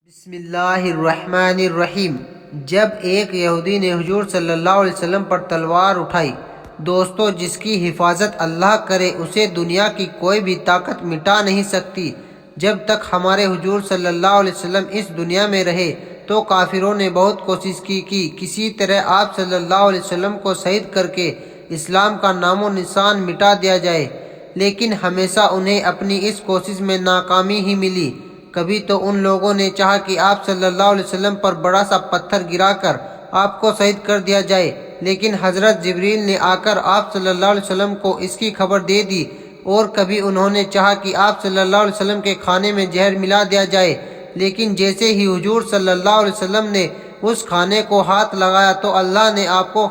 بسم اللہ الرحمن الرحیم۔ جب ایک یہودی نے حضور صلی اللہ علیہ وسلم پر تلوار اٹھائی، دوستو جس کی حفاظت اللہ کرے اسے دنیا کی کوئی بھی طاقت مٹا نہیں سکتی۔ جب تک ہمارے حضور صلی اللہ علیہ وسلم اس دنیا میں رہے تو کافروں نے بہت کوشش کی کہ کسی طرح آپ صلی اللہ علیہ وسلم کو شہید کر کے اسلام کا نام و نشان مٹا دیا جائے، لیکن ہمیشہ انہیں اپنی اس کوشش میں ناکامی ہی ملی۔ کبھی تو ان لوگوں نے چاہا کہ آپ صلی اللہ علیہ وسلم پر بڑا سا پتھر گرا کر آپ کو شہید کر دیا جائے، لیکن حضرت جبریل نے آ کر آپ صلی اللہ علیہ وسلم کو اس کی خبر دے دی۔ اور کبھی انہوں نے چاہا کہ آپ صلی اللہ علیہ وسلم کے کھانے میں زہر ملا دیا جائے، لیکن جیسے ہی حضور صلی اللہ علیہ وسلم نے اس کھانے کو ہاتھ لگایا تو اللہ نے آپ کو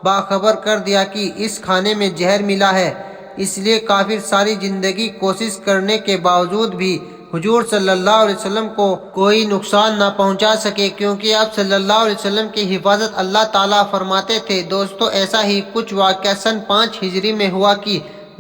باخبر کر دیا کہ اس کھانے میں زہر ملا ہے۔ اس لیے کافر ساری زندگی کوشش کرنے کے باوجود بھی حضور صلی اللہ علیہ وسلم کو کوئی نقصان نہ پہنچا سکے، کیونکہ آپ صلی اللہ علیہ وسلم کی حفاظت اللہ تعالیٰ فرماتے تھے۔ دوستو ایسا ہی کچھ واقعہ سن 5 ہجری میں ہوا کہ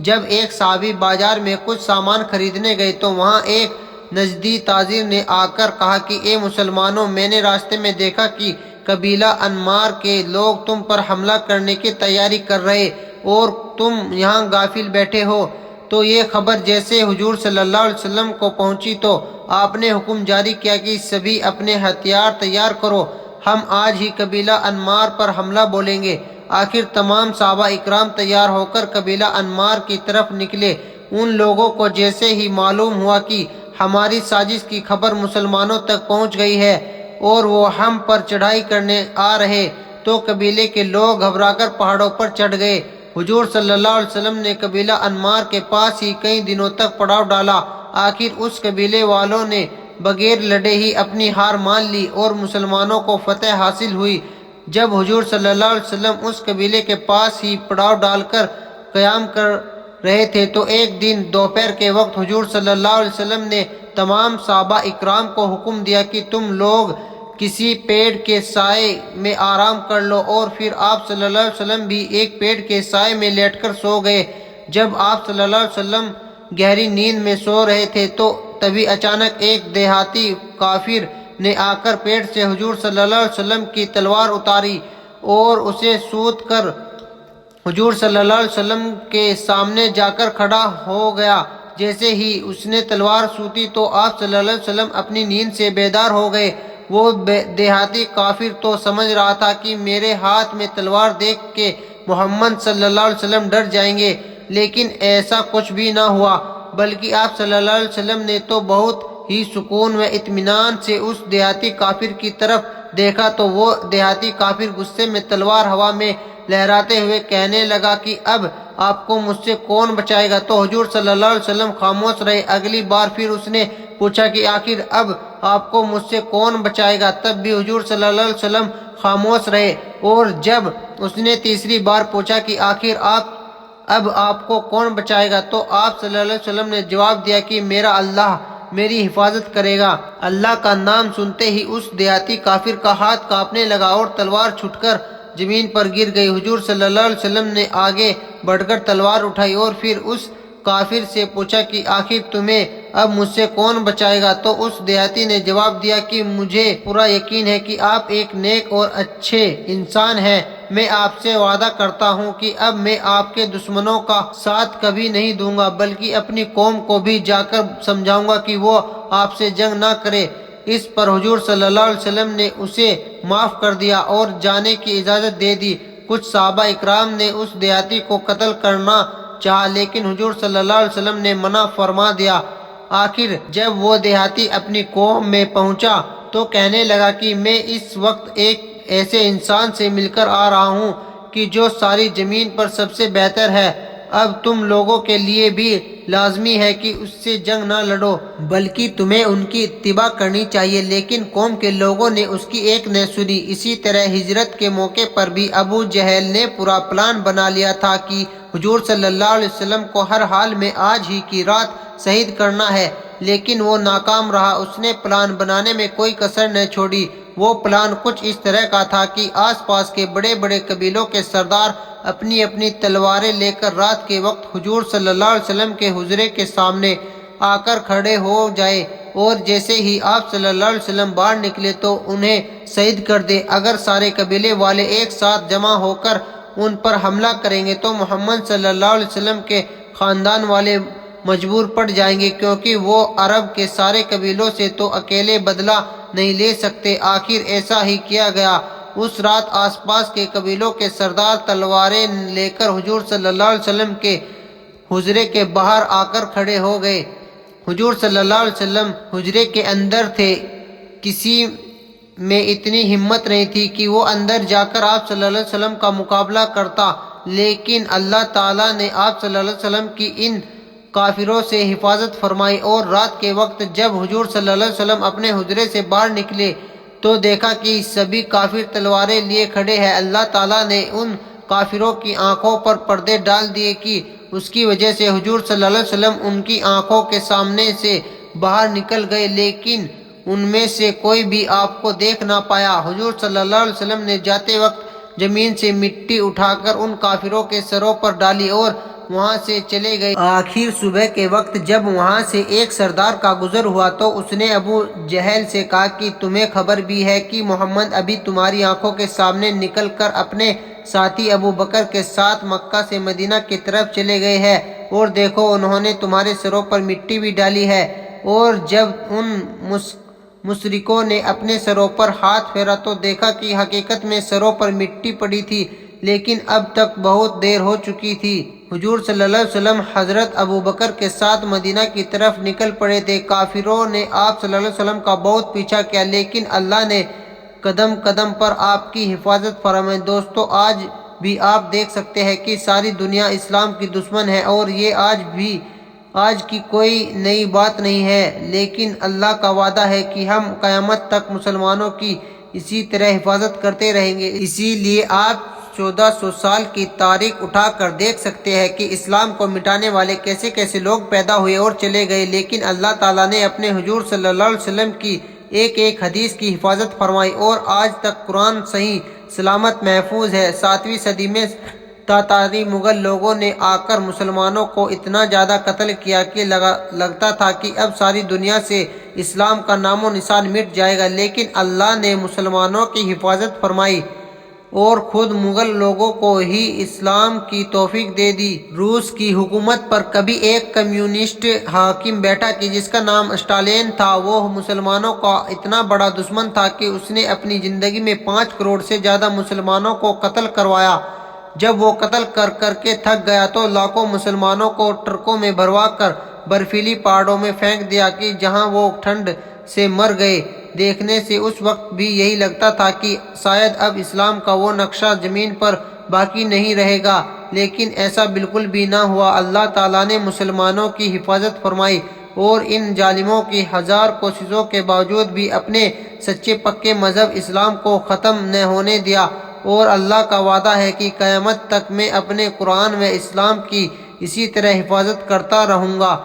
جب ایک صحابی بازار میں کچھ سامان خریدنے گئے تو وہاں ایک نجدی تاجر نے آ کر کہا کہ اے مسلمانوں، میں نے راستے میں دیکھا کہ قبیلہ انمار کے لوگ تم پر حملہ کرنے کی تیاری کر رہے اور تم یہاں غافل بیٹھے ہو۔ تو یہ خبر جیسے حضور صلی اللہ علیہ وسلم کو پہنچی تو آپ نے حکم جاری کیا کہ سبھی اپنے ہتھیار تیار کرو، ہم آج ہی قبیلہ انمار پر حملہ بولیں گے۔ آخر تمام صحابہ اکرام تیار ہو کر قبیلہ انمار کی طرف نکلے۔ ان لوگوں کو جیسے ہی معلوم ہوا کہ ہماری سازش کی خبر مسلمانوں تک پہنچ گئی ہے اور وہ ہم پر چڑھائی کرنے آ رہے تو قبیلے کے لوگ گھبرا کر پہاڑوں پر چڑھ گئے۔ حضور صلی اللہ علیہ وسلم نے قبیلہ انمار کے پاس ہی کئی دنوں تک پڑاؤ ڈالا۔ آخر اس قبیلے والوں نے بغیر لڑے ہی اپنی ہار مان لی اور مسلمانوں کو فتح حاصل ہوئی۔ جب حضور صلی اللہ علیہ وسلم اس قبیلے کے پاس ہی پڑاؤ ڈال کر قیام کر رہے تھے تو ایک دن دوپہر کے وقت حضور صلی اللہ علیہ وسلم نے تمام صحابہ اکرام کو حکم دیا کہ تم لوگ کسی پیڑ کے سائے میں آرام کر لو، اور پھر آپ صلی اللہ علیہ وسلم بھی ایک پیڑ کے سائے میں لیٹ کر سو گئے۔ جب آپ صلی اللہ علیہ وسلم گہری نیند میں سو رہے تھے تو تبھی اچانک ایک دیہاتی کافر نے آ کر پیڑ سے حضور صلی اللہ علیہ وسلم کی تلوار اتاری اور اسے سوت کر حضور صلی اللہ علیہ وسلم کے سامنے جا کر کھڑا ہو گیا۔ جیسے ہی اس نے تلوار سوتی تو آپ صلی اللہ علیہ وسلم اپنی نیند سے بیدار ہو گئے۔ وہ دیہاتی کافر تو سمجھ رہا تھا کہ میرے ہاتھ میں تلوار دیکھ کے محمد صلی اللہ علیہ وسلم ڈر جائیں گے، لیکن ایسا کچھ بھی نہ ہوا، بلکہ آپ صلی اللہ علیہ وسلم نے تو بہت ہی سکون و اطمینان سے اس دیہاتی کافر کی طرف دیکھا تو وہ دیہاتی کافر غصے میں تلوار ہوا میں لہراتے ہوئے کہنے لگا کہ اب آپ کو مجھ سے کون بچائے گا؟ تو حضور صلی اللہ علیہ وسلم خاموش رہے۔ اگلی بار پھر اس نے پوچھا کہ آخر اب آپ کو مجھ سے کون بچائے گا؟ تب بھی حضور صلی اللہ علیہ وسلم خاموش رہے۔ اور جب اس نے تیسری بار پوچھا کہ آخر اب آپ کو کون بچائے گا؟ تو آپ صلی اللہ علیہ وسلم نے جواب دیا کہ میرا اللہ میری حفاظت کرے گا۔ اللہ کا نام سنتے ہی اس دیہاتی کافر کا ہاتھ کانپنے لگا اور تلوار چھٹ کر زمین پر گر گئی۔ حضور صلی اللہ علیہ وسلم نے آگے بڑھ کر تلوار اٹھائی اور پھر اس کافر سے پوچھا کہ آخر تمہیں اب مجھ سے کون بچائے گا؟ تو اس دیہاتی نے جواب دیا کہ مجھے پورا یقین ہے کہ آپ ایک نیک اور اچھے انسان ہیں۔ میں آپ سے وعدہ کرتا ہوں کہ اب میں آپ کے دشمنوں کا ساتھ کبھی نہیں دوں گا، بلکہ اپنی قوم کو بھی جا کر سمجھاؤں گا کہ وہ آپ سے جنگ نہ کرے۔ اس پر حضور صلی اللہ علیہ وسلم نے اسے معاف کر دیا اور جانے کی اجازت دے دی۔ کچھ صحابہ اکرام نے اس دیہاتی کو قتل کرنا چاہا، لیکن حضور صلی اللہ علیہ وسلم نے منع فرما دیا۔ آخر جب وہ دیہاتی اپنی قوم میں پہنچا تو کہنے لگا کہ میں اس وقت ایک ایسے انسان سے مل کر آ رہا ہوں کہ جو ساری زمین پر سب سے بہتر ہے۔ اب تم لوگوں کے لیے بھی لازمی ہے کہ اس سے جنگ نہ لڑو، بلکہ تمہیں ان کی اتباع کرنی چاہیے۔ لیکن قوم کے لوگوں نے اس کی ایک نہ سنی۔ اسی طرح ہجرت کے موقع پر بھی ابو جہل نے پورا پلان بنا لیا تھا کہ حضور صلی اللہ علیہ وسلم کو ہر حال میں آج ہی کی رات شہید کرنا ہے، لیکن وہ ناکام رہا۔ اس نے پلان بنانے میں کوئی کسر نہ چھوڑی۔ وہ پلان کچھ اس طرح کا تھا کہ آس پاس کے بڑے بڑے قبیلوں کے سردار اپنی اپنی تلواریں لے کر رات کے وقت حضور صلی اللہ علیہ وسلم کے حجرے کے سامنے آ کر کھڑے ہو جائے اور جیسے ہی آپ صلی اللہ علیہ وسلم باہر نکلے تو انہیں شہید کر دے۔ اگر سارے قبیلے والے ایک ساتھ جمع ہو کر ان پر حملہ کریں گے تو محمد صلی اللہ علیہ وسلم کے خاندان والے مجبور پڑ جائیں گے، کیونکہ وہ عرب کے سارے قبیلوں سے تو اکیلے بدلہ نہیں لے سکتے۔ آخر ایسا ہی کیا گیا۔ اس رات آس پاس کے قبیلوں کے سردار تلواریں لے کر حضور صلی اللہ علیہ وسلم کے حجرے کے باہر آ کر کھڑے ہو گئے۔ حضور صلی اللہ علیہ وسلم حجرے کے اندر تھے۔ کسی میں اتنی ہمت نہیں تھی کہ وہ اندر جا کر آپ صلی اللہ علیہ وسلم کا مقابلہ کرتا، لیکن اللہ تعالیٰ نے آپ صلی اللہ علیہ وسلم کی ان کافروں سے حفاظت فرمائی، اور رات کے وقت جب حضور صلی اللہ علیہ وسلم اپنے حجرے سے باہر نکلے تو دیکھا کہ سبھی کافر تلواریں لیے کھڑے ہیں۔ اللہ تعالیٰ نے ان کافروں کی آنکھوں پر پردے ڈال دیے کہ اس کی وجہ سے حضور صلی اللہ علیہ وسلم ان کی آنکھوں کے سامنے سے باہر نکل گئے، لیکن ان میں سے کوئی بھی آپ کو دیکھ نہ پایا۔ حضور صلی اللہ علیہ وسلم نے جاتے وقت زمین سے مٹی اٹھا کر ان کافروں کے سروں پر ڈالی اور وہاں سے چلے گئے۔ آخر صبح کے وقت جب وہاں سے ایک سردار کا گزر ہوا تو اس نے ابو جہل سے کہا کہ تمہیں خبر بھی ہے کہ محمد ابھی تمہاری آنکھوں کے سامنے نکل کر اپنے ساتھی ابو بکر کے ساتھ مکہ سے مدینہ کی طرف چلے گئے ہیں، اور دیکھو انہوں نے تمہارے سروں پر مٹی بھی ڈالی ہے۔ اور جب ان مشرکوں نے اپنے سروں پر ہاتھ پھیرا تو دیکھا کہ حقیقت میں سروں پر مٹی پڑی تھی، لیکن اب تک بہت دیر ہو چکی تھی۔ حضور صلی اللہ علیہ وسلم حضرت ابو بکر کے ساتھ مدینہ کی طرف نکل پڑے تھے۔ کافروں نے آپ صلی اللہ علیہ وسلم کا بہت پیچھا کیا، لیکن اللہ نے قدم قدم پر آپ کی حفاظت فرمائی۔ دوستو، آج بھی آپ دیکھ سکتے ہیں کہ ساری دنیا اسلام کی دشمن ہے، اور یہ آج کی کوئی نئی بات نہیں ہے، لیکن اللہ کا وعدہ ہے کہ ہم قیامت تک مسلمانوں کی اسی طرح حفاظت کرتے رہیں گے۔ اسی لیے آپ 1400 سال کی تاریخ اٹھا کر دیکھ سکتے ہیں کہ اسلام کو مٹانے والے کیسے کیسے لوگ پیدا ہوئے اور چلے گئے، لیکن اللہ تعالیٰ نے اپنے حضور صلی اللہ علیہ وسلم کی ایک ایک حدیث کی حفاظت فرمائی، اور آج تک قرآن صحیح سلامت محفوظ ہے۔ 7ویں صدی میں تاتاری مغل لوگوں نے آ کر مسلمانوں کو اتنا زیادہ قتل کیا کہ لگتا تھا کہ اب ساری دنیا سے اسلام کا نام و نشان مٹ جائے گا، لیکن اللہ نے مسلمانوں کی حفاظت فرمائی اور خود مغل لوگوں کو ہی اسلام کی توفیق دے دی۔ روس کی حکومت پر کبھی ایک کمیونسٹ حاکم بیٹھا کہ جس کا نام اسٹالین تھا۔ وہ مسلمانوں کا اتنا بڑا دشمن تھا کہ اس نے اپنی زندگی میں 5 کروڑ سے زیادہ مسلمانوں کو قتل کروایا۔ جب وہ قتل کر کر کے تھک گیا تو لاکھوں مسلمانوں کو ٹرکوں میں بھروا کر برفیلی پہاڑوں میں پھینک دیا کہ جہاں وہ ٹھنڈ سے مر گئے۔ دیکھنے سے اس وقت بھی یہی لگتا تھا کہ شاید اب اسلام کا وہ نقشہ زمین پر باقی نہیں رہے گا، لیکن ایسا بالکل بھی نہ ہوا۔ اللہ تعالیٰ نے مسلمانوں کی حفاظت فرمائی اور ان ظالموں کی 1000 کوششوں کے باوجود بھی اپنے سچے پکے مذہب اسلام کو ختم نہ ہونے دیا، اور اللہ کا وعدہ ہے کہ قیامت تک میں اپنے قرآن و اسلام کی اسی طرح حفاظت کرتا رہوں گا۔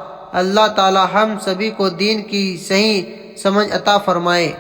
اللہ تعالیٰ ہم سبھی کو دین کی صحیح سمجھ عطا فرمائے۔